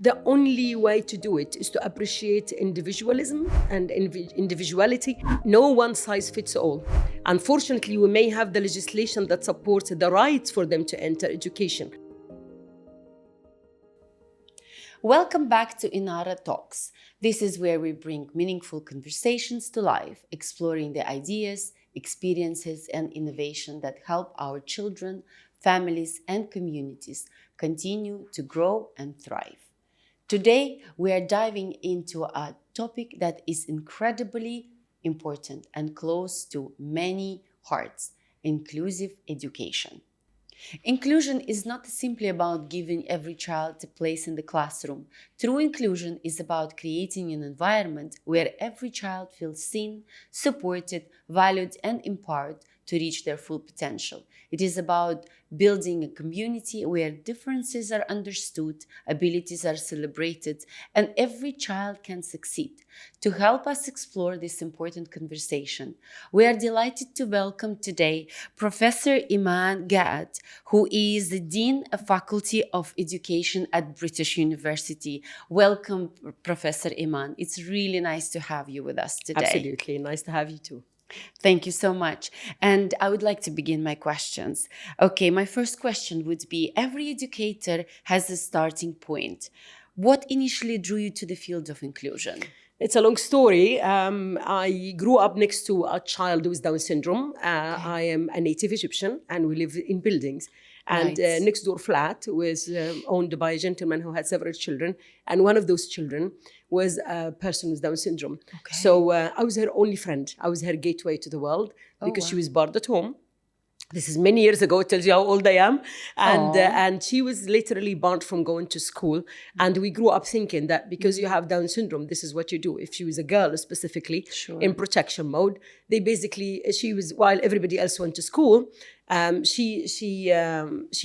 The only way to do it is to appreciate individualism and individuality. No one size fits all. Unfortunately, we may have the legislation that supports the rights for them to enter education. Welcome back to EnaraTalks. This is where we bring meaningful conversations to life, exploring the ideas, experiences, and innovation that help our children, families, and communities continue to grow and thrive. Today, we are diving into a topic that is incredibly important and close to many hearts: inclusive education. Inclusion is not simply about giving every child a place in the classroom. True inclusion is about creating an environment where every child feels seen, supported, valued, and empowered to reach their full potential. It is about building a community where differences are understood, abilities are celebrated, and every child can succeed. To help us explore this important conversation, we are delighted to welcome today Professor Eman Gaad, who is the Dean of Faculty of Education at British University. Welcome, Professor Eman. It's really nice to have you with us today. Absolutely. Nice to have you too. Thank you so much. And I would like to begin my questions. Okay, my first question would be, every educator has a starting point. What initially drew you to the field of inclusion? It's a long story. I grew up next to a child with Down syndrome. I am a native Egyptian and we live in buildings. And next door flat was owned by a gentleman who had several children. And one of those children was a person with Down syndrome. Okay. So I was her only friend. I was her gateway to the world because she was bored at home. This is many years ago. It tells you how old I am. And she was literally barred from going to school. And we grew up thinking that because you have Down syndrome, this is what you do. If she was a girl specifically in protection mode, she was, while everybody else went to school, she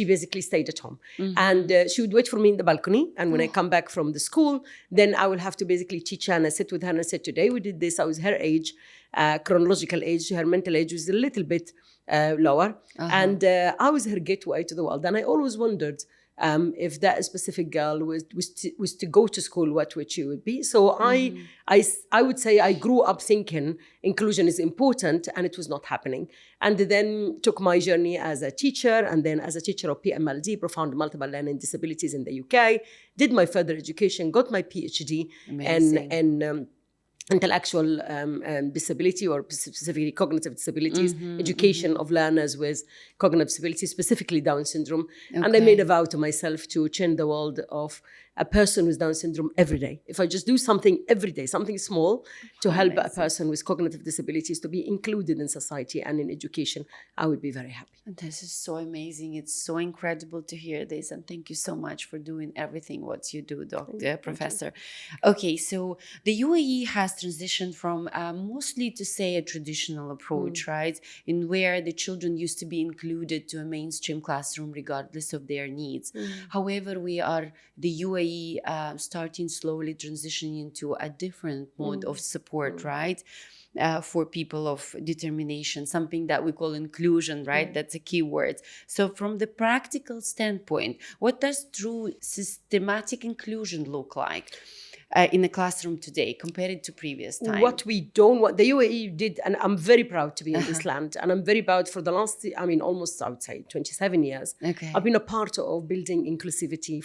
basically stayed at home. And she would wait for me in the balcony. And when I come back from the school, then I will have to basically teach her and I sit with her and I said, today we did this. I was her age, chronological age. Her mental age was a little bit lower. And I was her gateway to the world. And I always wondered if that specific girl was to go to school, what would she would be? So I would say I grew up thinking inclusion is important, and it was not happening. And then took my journey as a teacher, and then as a teacher of PMLD, profound multiple learning disabilities in the UK, did my further education, got my PhD in intellectual disability, or specifically cognitive disabilities, education of learners with cognitive disability, specifically Down syndrome. Okay. And I made a vow to myself to change the world of a person with Down syndrome every day. If I just do something every day, something small to help a person with cognitive disabilities to be included in society and in education, I would be very happy. And this is so amazing. It's so incredible to hear this. And thank you so much for doing everything what you do, Professor. Okay, so the UAE has transitioned from mostly to say a traditional approach, right? In where the children used to be included to a mainstream classroom regardless of their needs. However, the UAE starting slowly transitioning into a different mode of support, right? For people of determination, something that we call inclusion, right? That's a key word. So from the practical standpoint, what does true systematic inclusion look like in a classroom today compared to previous time? What the UAE did, and I'm very proud to be in this land, and I'm very proud for the last, almost, I would say, 27 years. Okay. I've been a part of building inclusivity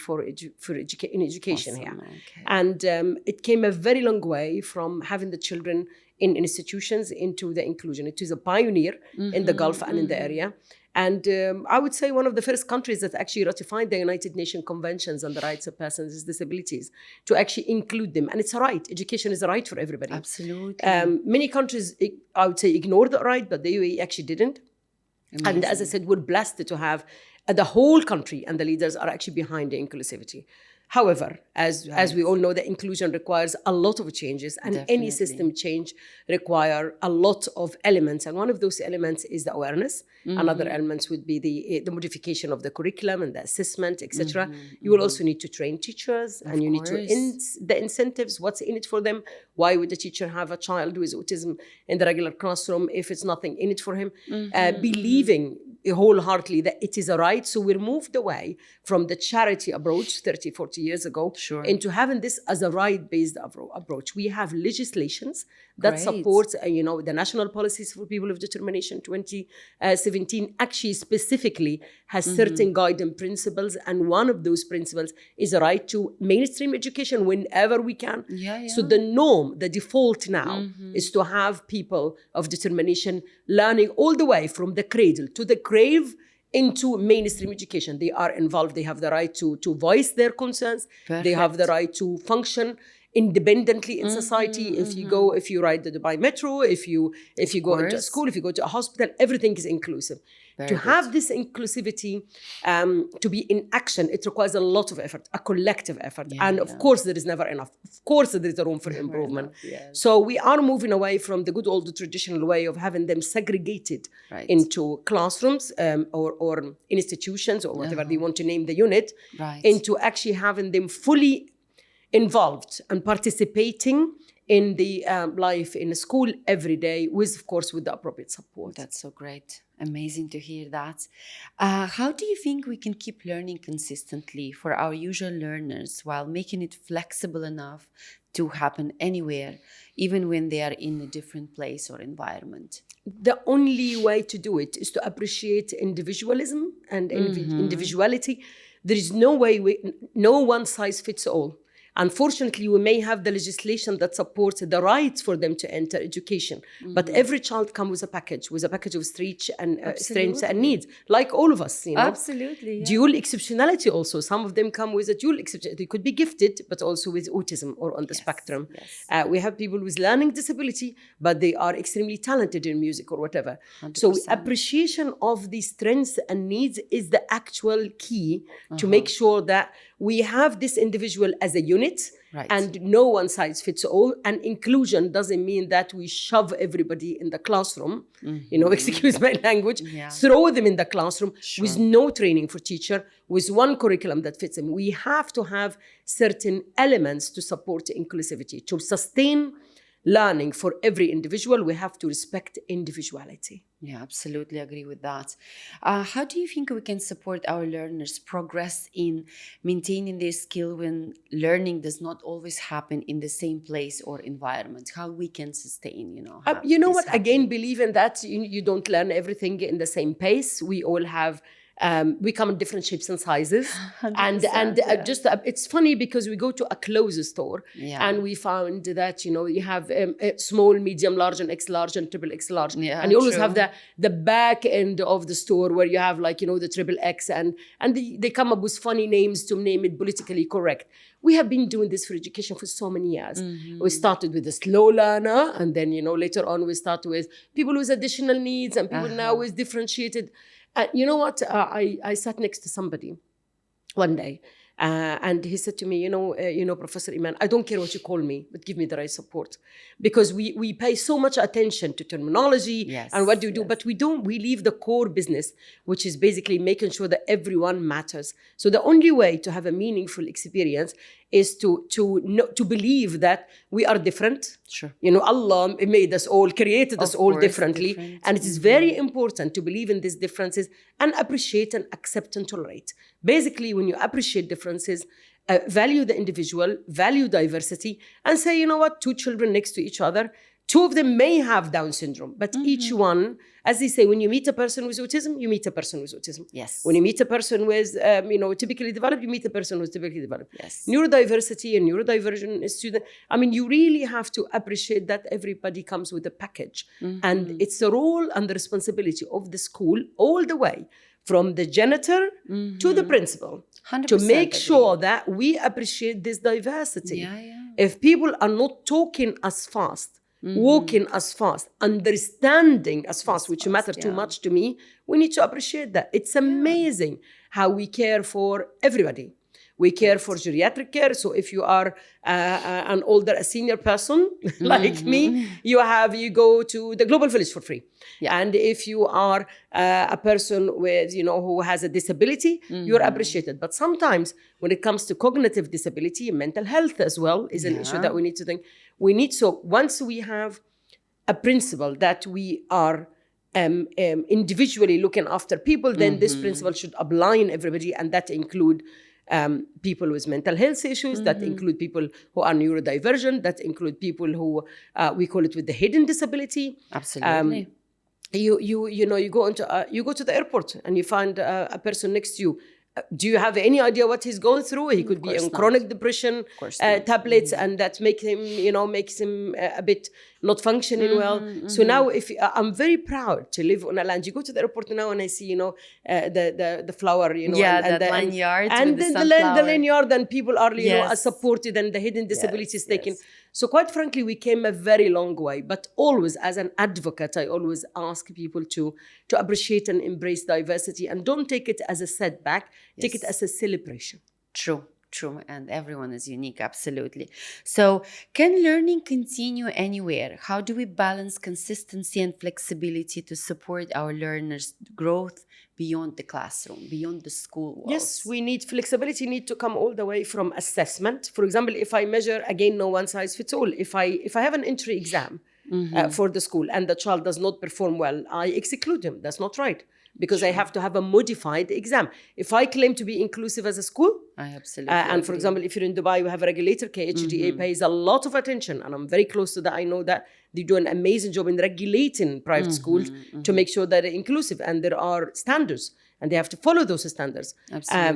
in education here. Okay. And it came a very long way from having the children in institutions into the inclusion. It is a pioneer in the Gulf and in the area. And I would say one of the first countries that actually ratified the United Nations Conventions on the Rights of Persons with Disabilities to actually include them. And it's a right. Education is a right for everybody. Absolutely. Many countries, I would say, ignored the right, but the UAE actually didn't. Amazing. And as I said, we're blessed to have the whole country and the leaders are actually behind the inclusivity. However, as we all know, the inclusion requires a lot of changes, and any system change require a lot of elements. And one of those elements is the awareness. Another element would be the modification of the curriculum and the assessment, etc. You will also need to train teachers, and you need to the incentives. What's in it for them? Why would the teacher have a child with autism in the regular classroom if it's nothing in it for him? Believing wholeheartedly that it is a right. So we're moved away from the charity approach 30, 40 years ago into having this as a right-based approach. We have legislations that support, the national policies for people of determination 2017 actually specifically has certain guiding principles. And one of those principles is a right to mainstream education whenever we can. So the norm, the default now is to have people of determination learning all the way from the cradle to the grave into mainstream education. They are involved. They have the right to voice their concerns. They have the right to function independently in society. If you ride the Dubai Metro, if you go into a school, if you go to a hospital, everything is inclusive. Have this inclusivity to be in action, it requires a lot of effort, a collective effort. And of course, there is never enough. Of course, there is a room for improvement. So we are moving away from the good old traditional way of having them segregated into classrooms or institutions or whatever they want to name the unit, into actually having them fully involved and participating in the life in a school every day with the appropriate support. That's so great. Amazing to hear that. How do you think we can keep learning consistently for our usual learners while making it flexible enough to happen anywhere, even when they are in a different place or environment? The only way to do it is to appreciate individualism and individuality. There is no one size fits all. Unfortunately, we may have the legislation that supports the right for them to enter education, but every child comes with a package of strengths and needs, like all of us. Absolutely. Dual exceptionality also. Some of them come with a dual exception. They could be gifted, but also with autism or on the spectrum. We have people with learning disability, but they are extremely talented in music or whatever. 100%. So appreciation of these strengths and needs is the actual key to make sure that we have this individual as a unit, and no one size fits all. And inclusion doesn't mean that we shove everybody in the classroom, excuse my language, throw them in the classroom with no training for teacher, with one curriculum that fits them. We have to have certain elements to support inclusivity. To sustain learning for every individual, we have to respect individuality. Yeah, absolutely agree with that. How do you think we can support our learners progress in maintaining their skill when learning does not always happen in the same place or environment? How we can sustain, Again, believe in that you don't learn everything in the same pace. We all have we come in different shapes and sizes. It's funny because we go to a clothes store and we found that, you have small, medium, large, and X large and triple X large. And you always have the back end of the store where you have the triple X and they come up with funny names to name it politically correct. We have been doing this for education for so many years. We started with the slow learner, and then, later on we start with people with additional needs and people now with differentiated. You know what? I sat next to somebody one day, and he said to me, Professor Eman, I don't care what you call me, but give me the right support. Because we pay so much attention to terminology and what do you do, but we leave the core business, which is basically making sure that everyone matters. So the only way to have a meaningful experience is to believe that we are different. Sure. Allah made us all, created us all differently. And it is very important to believe in these differences and appreciate and accept and tolerate. Basically, when you appreciate differences, value the individual, value diversity, and say, two children next to each other, two of them may have Down syndrome, but each one, as they say, when you meet a person with autism, you meet a person with autism. Yes. When you meet a person with, typically developed, you meet a person who's typically developed. Yes. Neurodiversity and neurodivergent student. You really have to appreciate that everybody comes with a package. And it's the role and the responsibility of the school all the way from the janitor to the principal to make sure that we appreciate this diversity. If people are not talking as fast, walking as fast, understanding as fast, which matter too much to me, we need to appreciate that. It's amazing how we care for everybody. We care for geriatric care. So if you are a senior person like me, you go to the Global Village for free. And if you are a person with, who has a disability, you're appreciated. But sometimes when it comes to cognitive disability, mental health as well is an issue that we need to think. Once we have a principle that we are individually looking after people, then this principle should apply in everybody, and that include people with mental health issues, that include people who are neurodivergent, that include people who we call it with the hidden disability. Absolutely. You go to the airport and you find a person next to you. Do you have any idea what he's going through? He could be on chronic depression tablets, and that makes him a bit not functioning well. So now, I'm very proud to live on a land. You go to the airport now, and I see the flower, and the lanyard, and then the lanyard, and people are are supported, and the hidden disability is taken. So quite frankly, we came a very long way. But always, as an advocate, I always ask people to appreciate and embrace diversity, and don't take it as a setback. Take it as a celebration. True. And everyone is unique, absolutely. So can learning continue anywhere? How do we balance consistency and flexibility to support our learners' growth beyond the classroom, beyond the school walls? Yes, we need flexibility, need to come all the way from assessment. For example, if I measure, again, no one size fits all. If I have an entry exam for the school and the child does not perform well, I exclude him. That's not right. Because I have to have a modified exam. If I claim to be inclusive as a school, I absolutely and for example, if you're in Dubai, we have a regulator, KHDA pays a lot of attention, and I'm very close to that. I know that they do an amazing job in regulating private schools to make sure that they're inclusive, and there are standards, and they have to follow those standards.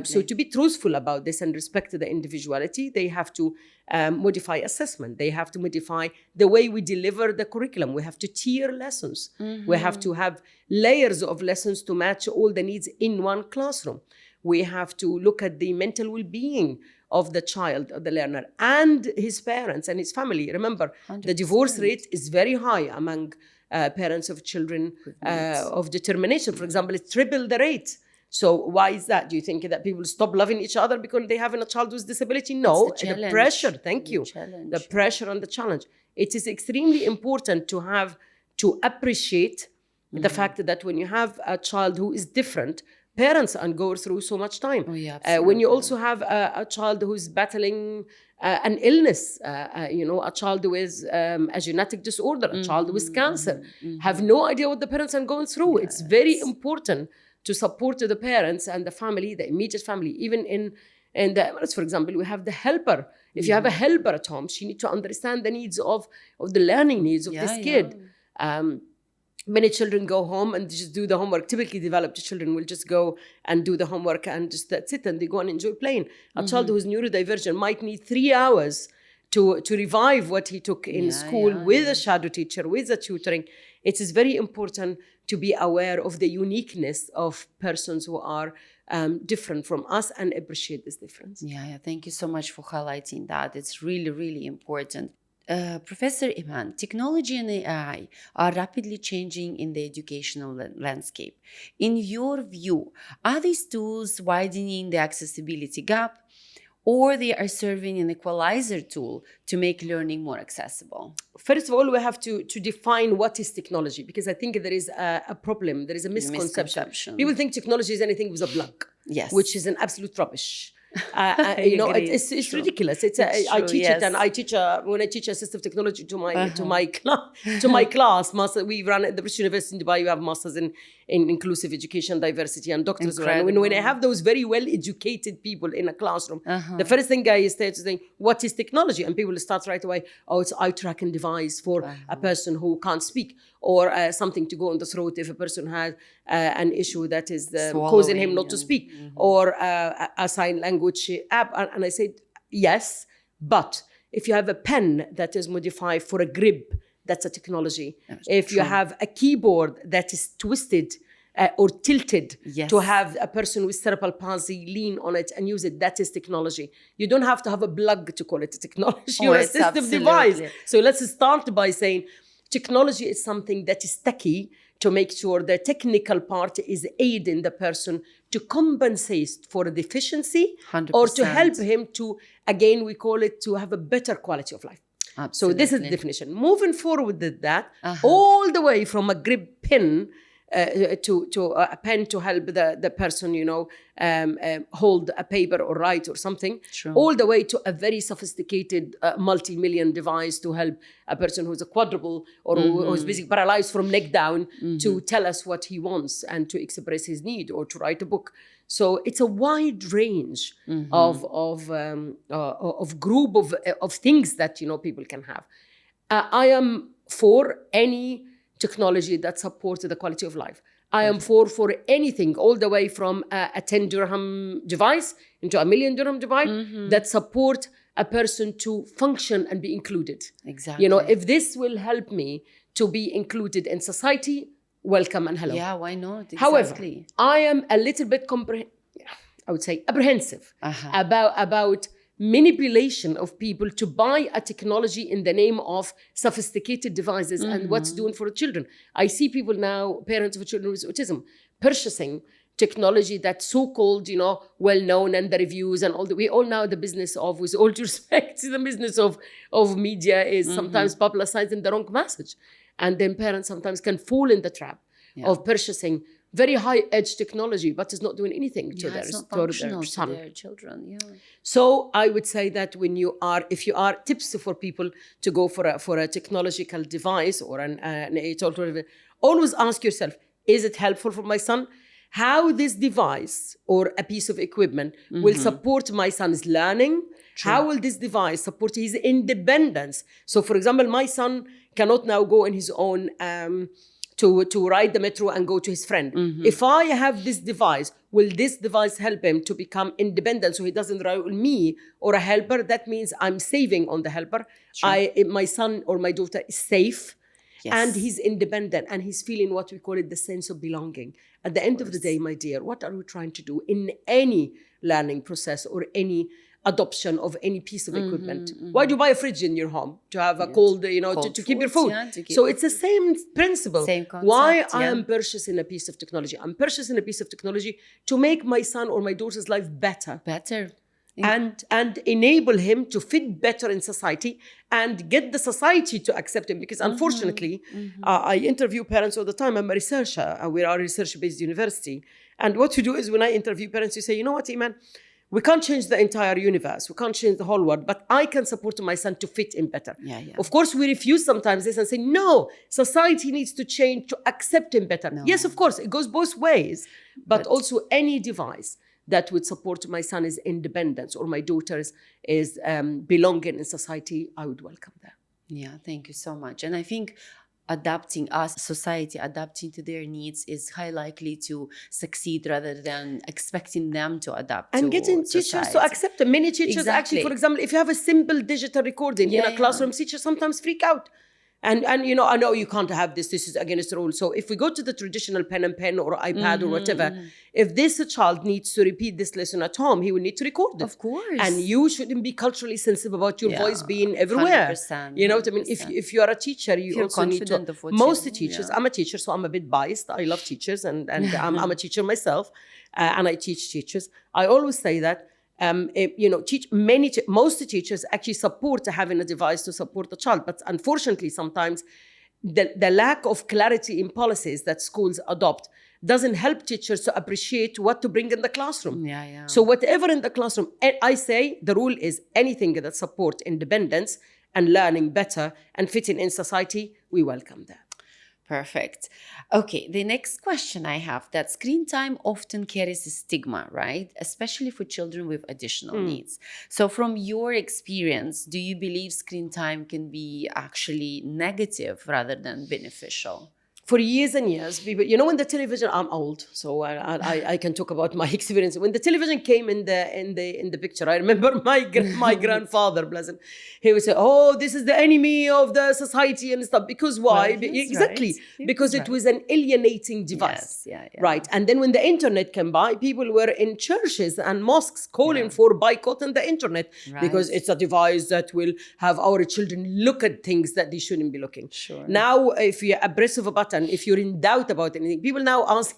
So to be truthful about this and respect the individuality, they have to modify assessment. They have to modify the way we deliver the curriculum. We have to tier lessons. We have to have layers of lessons to match all the needs in one classroom. We have to look at the mental well-being of the child, of the learner, and his parents and his family. Remember, 100%. The divorce rate is very high among parents of children of determination. For example, it's triple the rate. So why is that? Do you think that people stop loving each other because they have a child with disability? No, the pressure, the pressure and the challenge. It is extremely important to appreciate the fact that when you have a child who is different, parents and go through so much time. When you also have a child who's battling an illness, a child with a genetic disorder, a child with cancer, have no idea what the parents are going through. It's very important to support the parents and the family, the immediate family. Even in the, for example, we have the helper. If you have a helper at home, she needs to understand the needs of the learning needs of this kid. Many children go home and just do the homework. Typically developed children will just go and do the homework and just that's it, and they go and enjoy playing. A child who's neurodivergent might need 3 hours to revive what he took in school with a shadow teacher, with a tutoring. It is very important to be aware of the uniqueness of persons who are different from us and appreciate this difference. Thank you so much for highlighting that. It's really, really important. Professor Eman, technology and AI are rapidly changing in the educational landscape. In your view, are these tools widening the accessibility gap, or they are serving an equalizer tool to make learning more accessible? First of all, we have to define what is technology, because I think there is a problem, there is a misconception. People think technology is anything with a plug, which is an absolute rubbish. It's ridiculous. I teach it, and I teach when I teach assistive technology to my class. Master, we run at the British University in Dubai. We have masters in inclusive education, diversity, and doctors. And when I have those very well educated people in a classroom, the first thing I start to think, what is technology? And people start right away. Oh, it's eye tracking device for a person who can't speak, or something to go on the throat if a person has an issue that is causing him not to speak, or a sign language app. And I said, yes, but if you have a pen that is modified for a grip, that's a technology. If you have a keyboard that is twisted or tilted to have a person with cerebral palsy lean on it and use it, that is technology. You don't have to have a plug to call it a technology or assistive device. So let's start by saying technology is something that is techy to make sure the technical part is aiding the person to compensate for a deficiency 100%. Or to help him to, again, we call it to have a better quality of life. Absolutely. So this is the definition. Moving forward with that, all the way from a grip pen a pen to help the person, hold a paper or write or something, all the way to a very sophisticated multi-million device to help a person who's a quadruple or who's basically paralyzed from neck down to tell us what he wants and to express his need or to write a book. So it's a wide range of group of things that people can have. I am for any technology that supports the quality of life. I am for anything, all the way from a 10 dirham device into a $1 million device that support a person to function and be included. Exactly. If this will help me to be included in society, welcome and hello. Yeah, why not? Exactly. However, I am a little bit apprehensive about manipulation of people to buy a technology in the name of sophisticated devices and what's doing for children. I see people now, parents of children with autism, purchasing technology that's so-called, well-known, and the reviews and all that. We all know the business of, with all due respect, the business of media is sometimes publicizing the wrong message. And then parents sometimes can fall in the trap of purchasing very high-edge technology, but it's not doing anything to their son. To their children. Yeah. So I would say that if you are tips for people to go for a technological device or an alternative, always ask yourself: is it helpful for my son? How this device or a piece of equipment will support my son's learning? True. How will this device support his independence? So, for example, my son cannot now go on his own. To ride the metro and go to his friend. If I have this device, will this device help him to become independent so he doesn't rely on me or a helper? That means I'm saving on the helper. My son or my daughter is safe and he's independent and he's feeling what we call it the sense of belonging. At the end of the day, my dear, what are we trying to do in any learning process or any adoption of any piece of equipment? Why do you buy a fridge in your home? To have a cold, to keep your food. So it's the same principle. Same concept, Why I am purchasing a piece of technology? I'm purchasing a piece of technology to make my son or my daughter's life better. And enable him to fit better in society and get the society to accept him. Because unfortunately, I interview parents all the time. I'm a researcher. We are a research-based university. And what you do is when I interview parents, you say, you know what, Eman? We can't change the entire universe. We can't change the whole world, but I can support my son to fit in better. Of course, we refuse sometimes this and say, no, society needs to change to accept him better. No. Yes, of course, it goes both ways, but also any device that would support my son's independence or my daughter's is belonging in society, I would welcome that. Yeah, thank you so much. And I think society adapting to their needs is high likely to succeed rather than expecting them to adapt. And getting teachers to accept them. Many teachers actually, for example, if you have a simple digital recording in a classroom, teachers sometimes freak out. And I know you can't have this is against the rule. So if we go to the traditional pen or iPad or whatever, if this child needs to repeat this lesson at home, he will need to record it. Of course. And you shouldn't be culturally sensitive about your voice being everywhere. 100%, you know what I mean? If you are a teacher, you also need to. Most teachers, I'm a teacher, so I'm a bit biased. I love teachers and I'm a teacher myself and I teach teachers. I always say that most teachers actually support having a device to support the child, but unfortunately sometimes the lack of clarity in policies that schools adopt doesn't help teachers to appreciate what to bring in the classroom. So whatever in the classroom, I say the rule is anything that supports independence and learning better and fitting in society, we welcome that. Perfect. Okay, the next question I have, that screen time often carries a stigma, right? Especially for children with additional needs. So from your experience, do you believe screen time can be actually negative rather than beneficial? For years and years, people, when the television, I'm old, so I can talk about my experience. When the television came in the picture, I remember my grandfather, bless him, he would say, "Oh, this is the enemy of the society and stuff." Because why? Well, exactly, right. Because it was an alienating device. Yes, right. And then when the internet came by, people were in churches and mosques calling for boycotting the internet because it's a device that will have our children look at things that they shouldn't be looking. Sure. Now, if you're abreast of a button, if you're in doubt about anything, people now ask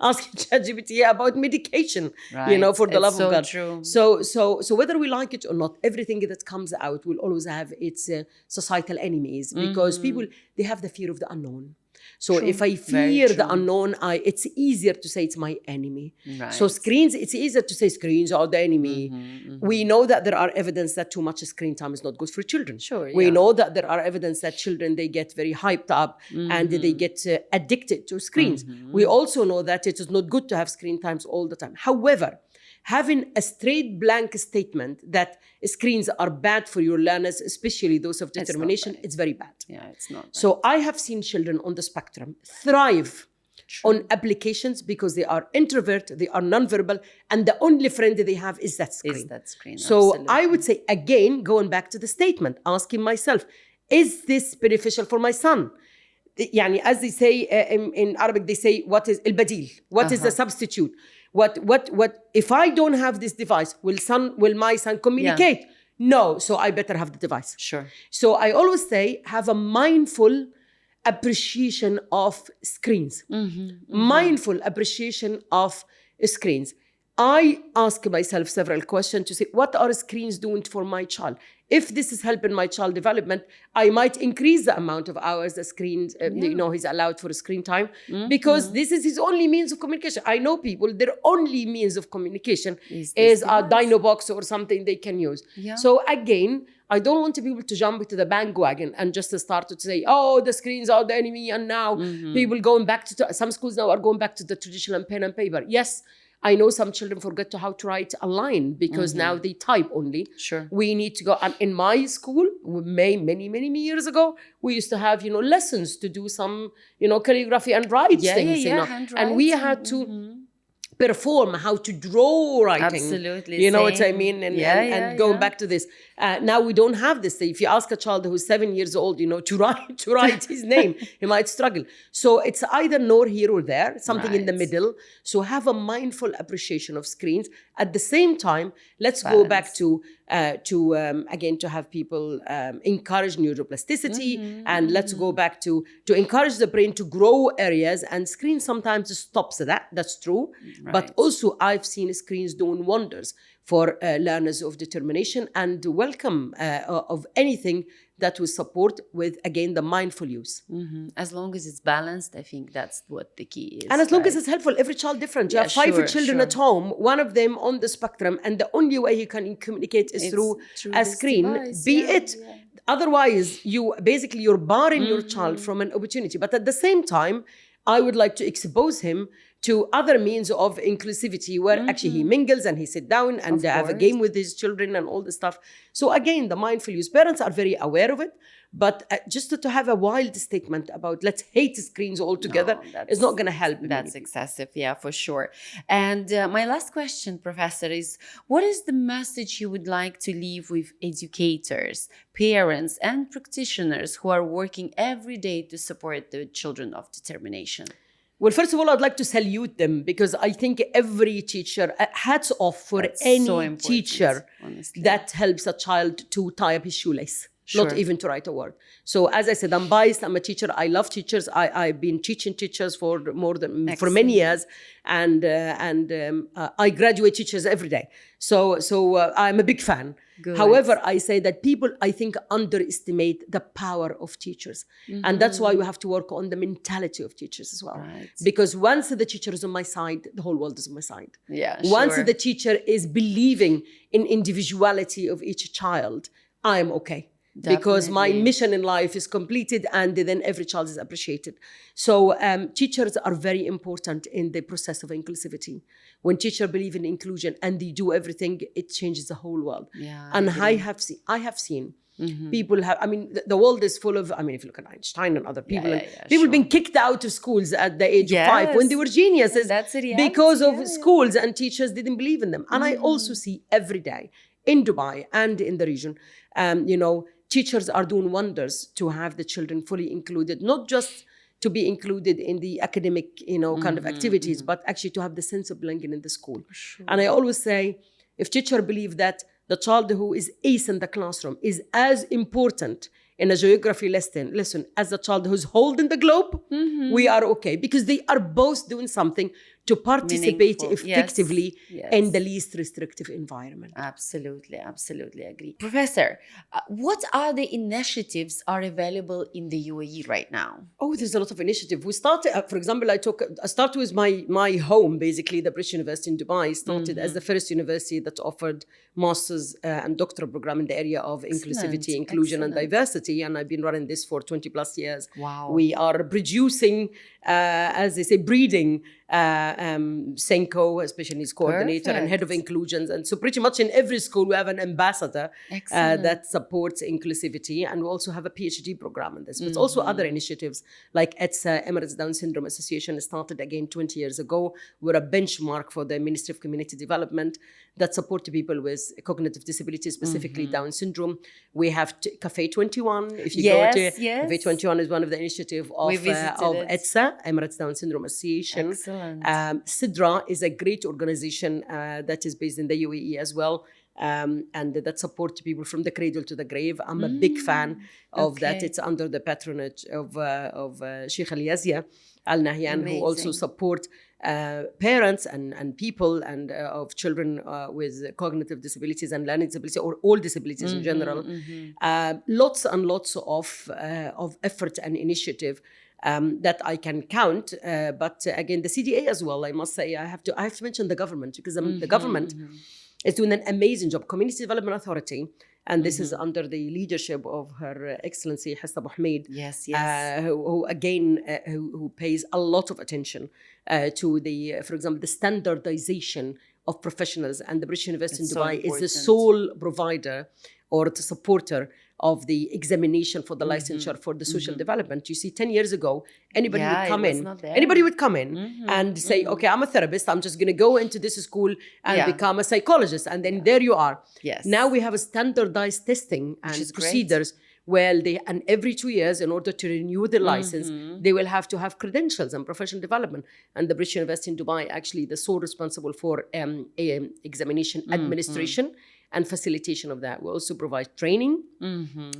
ChatGPT about medication, for the love of God. True. So whether we like it or not, everything that comes out will always have its societal enemies because people, they have the fear of the unknown. So True. if I Very fear the true. unknown, it's easier to say it's my enemy. Right. So screens, it's easier to say screens are the enemy. We know that there are evidence that too much screen time is not good for children. Sure, We yeah. know that there are evidence that children, they get very hyped up and they get addicted to screens. We also know that it is not good to have screen times all the time. However, having a straight blank statement that screens are bad for your learners, especially those of determination, it's very bad. Yeah, it's not right. So I have seen children on the spectrum thrive on applications because they are introvert, they are nonverbal, and the only friend they have is that screen. So absolutely. I would say, again, going back to the statement, asking myself, is this beneficial for my son? يعني, as they say in Arabic, they say, what is البديل? What is the substitute? What if I don't have this device, will my son communicate? Yeah. No, so I better have the device. Sure. So I always say, have a mindful appreciation of screens. Mindful appreciation of screens. I ask myself several questions to say, what are screens doing for my child? If this is helping my child development, I might increase the amount of hours the screens, he's allowed for screen time, because this is his only means of communication. I know people, their only means of communication is a Dino box or something they can use. Yeah. So again, I don't want people to jump into the bandwagon and just start to say, oh, the screens are the enemy. And now people going back to, some schools now are going back to the traditional pen and paper. Yes, I know some children forget how to write a line because now they type only. Sure. We need to go. In my school, many years ago, we used to have, lessons to do some, calligraphy and write things. And we had to perform how to draw writing. Absolutely. You know what I mean? And going back to this. Now we don't have this. If you ask a child who's 7 years old, to write his name, he might struggle. So it's either nor here or there, something in the middle. So have a mindful appreciation of screens. At the same time, let's go back to again, to have people encourage neuroplasticity, and let's go back to encourage the brain to grow areas, and screens sometimes stops that. That's true. Right. But also I've seen screens doing wonders for learners of determination and welcome of anything that will support with, again, the mindful use. As long as it's balanced, I think that's what the key is. And as long as it's helpful, every child different. You have 5 children at home, one of them on the spectrum, and the only way he can communicate is through a screen, device. Otherwise, you're barring your child from an opportunity. But at the same time, I would like to expose him to other means of inclusivity where actually he mingles and he sit down and have a game with his children and all this stuff. So again, the mindful use, parents are very aware of it, but just to have a wild statement about let's hate screens altogether is not going to help. That's excessive, yeah, for sure. And my last question, Professor, is what is the message you would like to leave with educators, parents, and practitioners who are working every day to support the children of determination? Well, first of all, I'd like to salute them because I think every teacher, hats off for any teacher that helps a child to tie up his shoelace, not even to write a word. So as I said, I'm biased, I'm a teacher, I love teachers. I've been teaching teachers for many years, and I graduate teachers every day. So I'm a big fan. Good. However, I say that people, I think, underestimate the power of teachers. And that's why we have to work on the mentality of teachers as well. Right. Because once the teacher is on my side, the whole world is on my side. Yeah, once the teacher is believing in individuality of each child, I am okay. Definitely. Because my mission in life is completed and then every child is appreciated. So teachers are very important in the process of inclusivity. When teachers believe in inclusion and they do everything, it changes the whole world. Yeah, and I have seen people have, the world is full of, if you look at Einstein and other people, people being kicked out of schools at the age of 5 when they were geniuses because of schools and teachers didn't believe in them. And I also see every day in Dubai and in the region, teachers are doing wonders to have the children fully included, not just to be included in the academic, kind of activities, but actually to have the sense of belonging in the school. Sure. And I always say, if teachers believe that the child who is ace in the classroom is as important in a geography lesson as the child who's holding the globe, we are okay. Because they are both doing something to participate Meaningful. effectively Yes. in the least restrictive environment. Absolutely agree. Professor, what are the initiatives are available in the UAE right now? Oh, there's a lot of initiative. We started, for example, I started with my home, basically, the British University in Dubai. Started as the first university that offered master's and doctoral program in the area of inclusivity, inclusion, and diversity. And I've been running this for 20 plus years. Wow. We are producing, as they say, breeding Senko, especially his coordinator and head of inclusions. And so pretty much in every school, we have an ambassador that supports inclusivity. And we also have a PhD program in this. But also other initiatives like ETSA, Emirates Down Syndrome Association, started again 20 years ago. We're a benchmark for the Ministry of Community Development that support people with cognitive disabilities, specifically Down syndrome. We have Cafe 21. If you go to Cafe 21 is one of the initiatives of ETSA, Emirates Down Syndrome Association. Excellent. Sidra is a great organization that is based in the UAE as well. And that support people from the cradle to the grave. I'm a big fan of that. It's under the patronage of Sheikh Al-Yazia Al-Nahyan, who also support parents and people and of children with cognitive disabilities and learning disabilities, or all disabilities in general. Lots and lots of effort and initiative that I can count. But again, the CDA as well, I must say, I have to mention the government, because the government is doing an amazing job. Community Development Authority, and this is under the leadership of Her Excellency Hassa Abu Hamid, who pays a lot of attention to the, for example, the standardization of professionals. And the British University in Dubai is the sole provider or the supporter of the examination for the licensure for the social development. You see, 10 years ago, anybody would come in and say, okay, I'm a therapist, I'm just going to go into this school and become a psychologist. And then there you are. Yes. Now we have a standardized testing and procedures where and every 2 years, in order to renew the license, they will have to have credentials and professional development. And the British University in Dubai, actually the sole responsible for examination administration and facilitation of that. We also provide training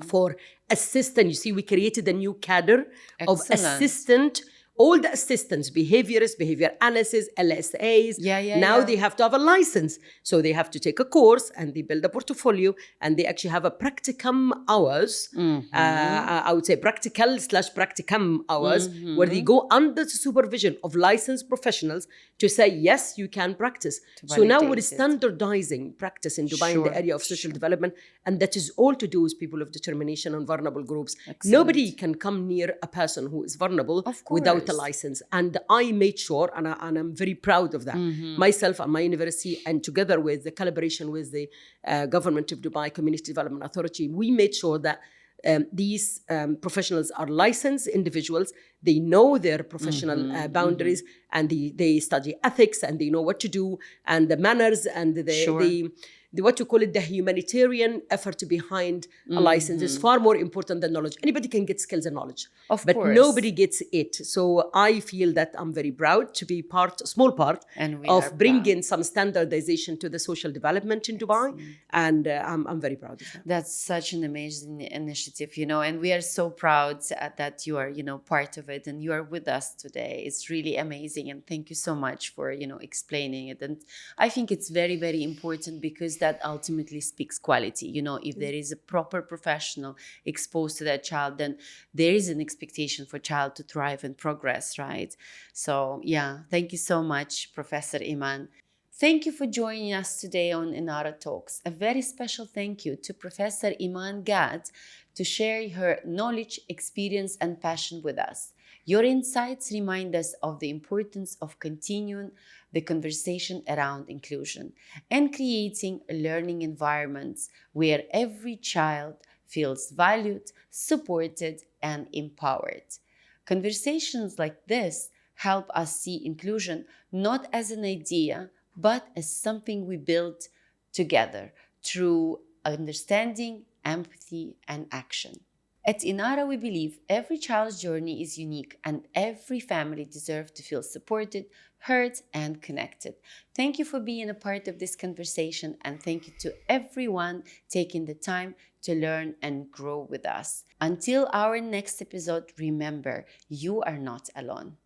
for assistant. You see, we created a new cadre of assistant, all the assistants, behaviorists, behavior analysts, LSAs. Now they have to have a license. So they have to take a course and they build a portfolio, and they actually have a practicum hours. I would say practical/practicum hours, where they go under the supervision of licensed professionals to say, yes, you can practice. So now we're standardizing practice in Dubai in the area of social development. And that is all to do with people of determination and vulnerable groups. Nobody can come near a person who is vulnerable without a license. And I made sure, and I'm very proud of that, myself and my university, and together with the collaboration with the government of Dubai Community Development Authority, we made sure that these professionals are licensed individuals. They know their professional boundaries, and they study ethics, and they know what to do, and the manners, and the what you call it, the humanitarian effort behind a license is far more important than knowledge. Anybody can get skills and knowledge, but nobody gets it. So I feel that I'm very proud to be a small part of bringing some standardization to the social development in Dubai. And I'm very proud of that. That's such an amazing initiative, and we are so proud that you are, part of it, and you are with us today. It's really amazing. And thank you so much for, explaining it. And I think it's very, very important, because that ultimately speaks quality. If there is a proper professional exposed to that child, then there is an expectation for child to thrive and progress, right? So thank you so much, Professor Eman. Thank you for joining us today on EnaraTalks. A very special thank you to Professor Eman Gaad to share her knowledge, experience, and passion with us. Your insights remind us of the importance of continuing the conversation around inclusion and creating learning environments where every child feels valued, supported, and empowered. Conversations like this help us see inclusion not as an idea, but as something we build together through understanding, empathy, and action. At Enara, we believe every child's journey is unique, and every family deserves to feel supported, heard, and connected. Thank you for being a part of this conversation, and thank you to everyone taking the time to learn and grow with us. Until our next episode, remember, you are not alone.